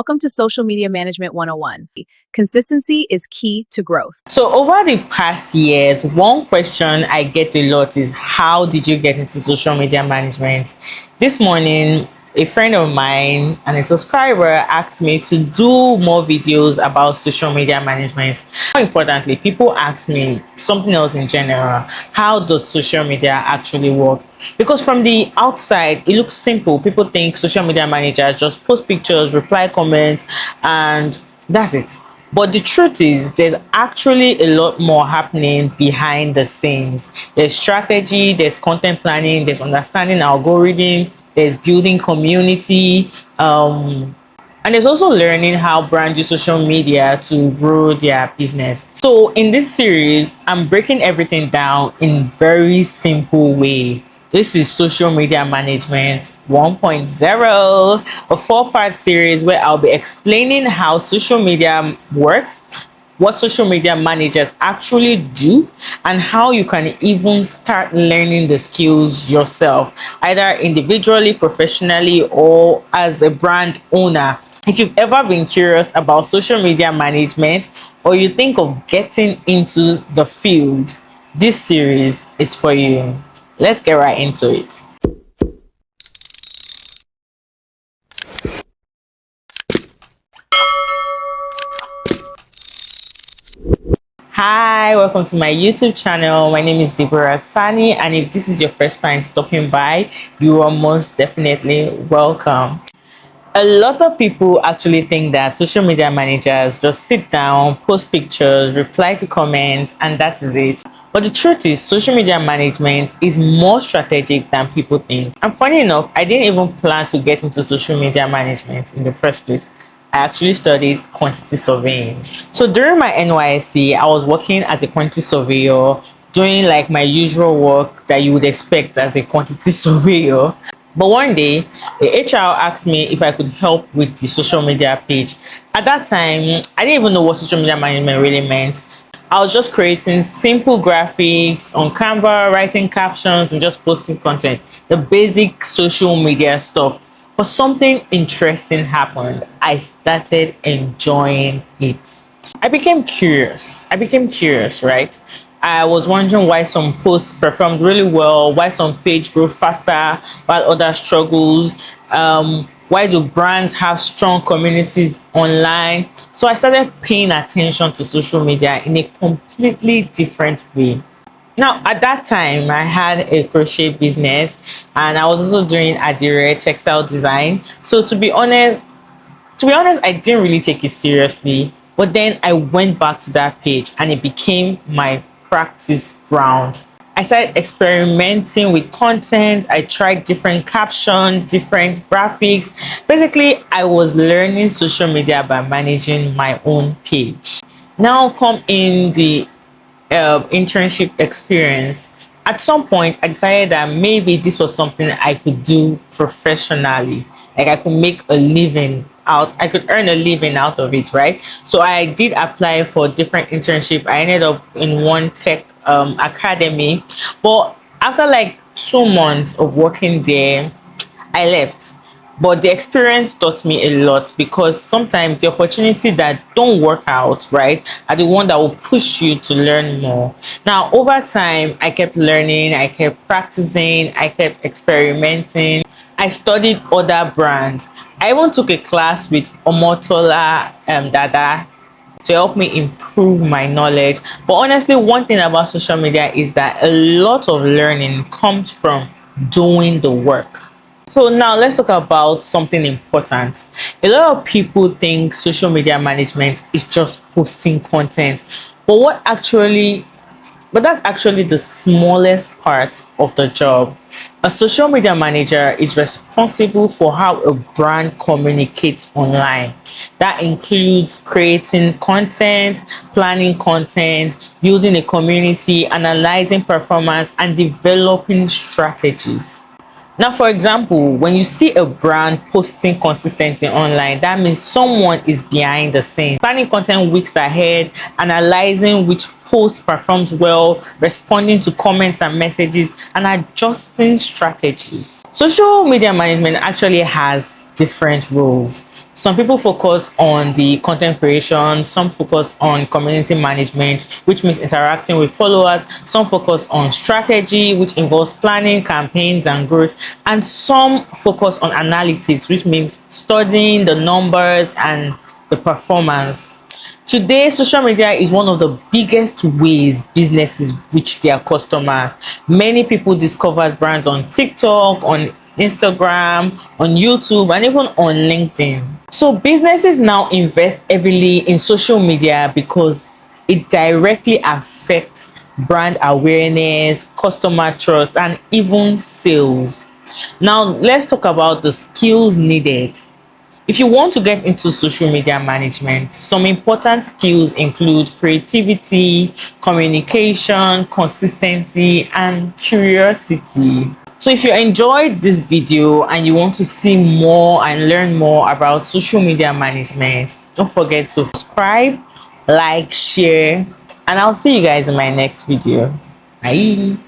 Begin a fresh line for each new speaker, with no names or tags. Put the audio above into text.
Welcome to Social Media Management 101. Consistency is key to growth.
So over the past years, one question I get a lot is, how did you get into social media management? This morning, a friend of mine and a subscriber asked me to do more videos about social media management. More importantly, people ask me something else in general: how does social media actually work? Because from the outside, it looks simple. People think social media managers just post pictures, reply comments, and that's it. But the truth is, there's actually a lot more happening behind the scenes. There's strategy, there's content planning, there's understanding algorithm, there's building community, and there's also learning how brands use social media to grow their business. So in this series, I'm breaking everything down in very simple way. This is Social Media Management 1.0, a 4-part series where I'll be explaining how social media works, what social media managers actually do, and how you can even start learning the skills yourself, either individually, professionally, or as a brand owner. If you've ever been curious about social media management, or you think of getting into the field, this series is for you. Let's get right into it. Hi, welcome to my YouTube channel. My name is Deborah Sani, and if this is your first time stopping by, you are most definitely welcome. A lot of people actually think that social media managers just sit down, post pictures, reply to comments, and that is it. But the truth is, social media management is more strategic than people think. And funny enough, I didn't even plan to get into social media management in the first place. I actually studied quantity surveying. So during my NYSC, I was working as a quantity surveyor, doing like my usual work that you would expect as a quantity surveyor. But one day, the HR asked me if I could help with the social media page. At that time, I didn't even know what social media management really meant. I was just creating simple graphics on Canva, writing captions, and just posting content, the basic social media stuff. But something interesting happened. I started enjoying it. I became curious, right? I was wondering why some posts performed really well, why some page grew faster while others struggles. Why do brands have strong communities online? So I started paying attention to social media in a completely different way. Now, at that time, I had a crochet business, and I was also doing Adire textile design. So to be honest, I didn't really take it seriously. But then I went back to that page and it became my practice ground. I started experimenting with content. I tried different captions, different graphics. Basically, I was learning social media by managing my own page. Now come in the internship experience. At some point, I decided that maybe this was something I could do professionally. Like I could make a living out, I could earn a living out of it, right? So I did apply for different internship. I ended up in one tech academy, but after like 2 months of working there, I left. But the experience taught me a lot, because sometimes the opportunity that don't work out, right, are the one that will push you to learn more. Now, over time, I kept learning, I kept practicing, I kept experimenting. I studied other brands. I even took a class with Omotola Dada to help me improve my knowledge. But honestly, one thing about social media is that a lot of learning comes from doing the work. So now let's talk about something important. A lot of people think social media management is just posting content, but that's actually the smallest part of the job. A social media manager is responsible for how a brand communicates online. That includes creating content, planning content, building a community, analyzing performance, and developing strategies. Now, for example, when you see a brand posting consistently online, that means someone is behind the scenes, planning content weeks ahead, analyzing which post performs well, responding to comments and messages, and adjusting strategies. Social media management actually has different roles. Some people focus on the content creation, some focus on community management, which means interacting with followers, some focus on strategy, which involves planning campaigns and growth, and some focus on analytics, which means studying the numbers and the performance. Today, social media is one of the biggest ways businesses reach their customers. Many people discover brands on TikTok, on Instagram, on YouTube, and even on LinkedIn. So businesses now invest heavily in social media because it directly affects brand awareness, customer trust, and even sales. Now, let's talk about the skills needed. If you want to get into social media management, some important skills include creativity, communication, consistency, and curiosity. So if you enjoyed this video and you want to see more and learn more about social media management, don't forget to subscribe, like, share, and I'll see you guys in my next video. Bye.